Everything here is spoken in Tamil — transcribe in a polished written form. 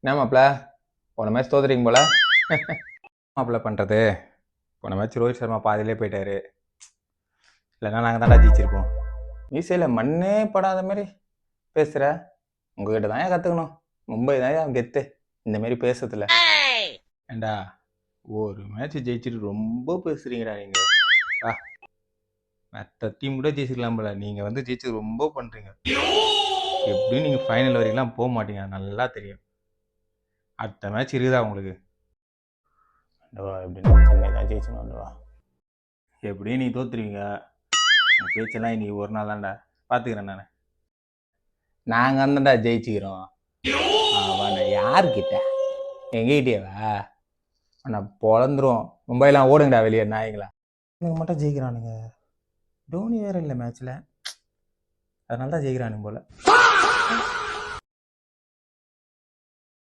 என்ன மாப்பிள போன மேட்ச் தோத்துறீங்க போல. மாப்பிள பண்ணுறது போன மேட்ச் ரோஹித் சர்மா பாதியிலே போயிட்டாரு. இல்லைன்னா நாங்கள் தான்டா ஜெயிச்சிருப்போம். மீசையில் மண்ணே படாத மாதிரி பேசுகிற. உங்ககிட்ட தான் ஏன் கற்றுக்கணும். மும்பை தான் ஏன் கெத்து இந்த மாதிரி பேசுறதுல. ஏண்டா ஒரு மேட்ச் ஜெயிச்சுட்டு ரொம்ப பேசுகிறீங்கடா நீங்கள். ஆ மற்ற டீம் கூட ஜெயிச்சிக்கலாம் போல. நீங்கள் வந்து ஜெயிச்சு ரொம்ப பண்ணுறீங்க. எப்படியும் நீங்கள் ஃபைனல் வரைக்கும்லாம் போக மாட்டீங்க, நல்லா தெரியும். அடுத்த மேட்ச் இருக்குதா உங்களுக்கு? எப்படின்னா சென்னை தான் ஜெயிச்சுன்னு வந்துவா. எப்படியும் நீ தோத்துருவீங்க. உங்கள் பேச்செல்லாம் இன்னைக்கு ஒரு நாள் தான்டா பார்த்துக்கிறேன் நான். நாங்கள் அந்தண்டா ஜெயிச்சுக்கிறோம். ஆமாண்ணா யாருக்கிட்ட எங்ககிட்டேவா? அண்ணா பொழந்துரும். மும்பைலாம் ஓடுங்கடா வெளியே நாய்ங்களா. எனக்கு மட்டும் ஜெயிக்கிறானுங்க. தோனி வேற இல்லை மேட்ச்சில், அதனால தான் ஜெயிக்கிறானுங்க போல.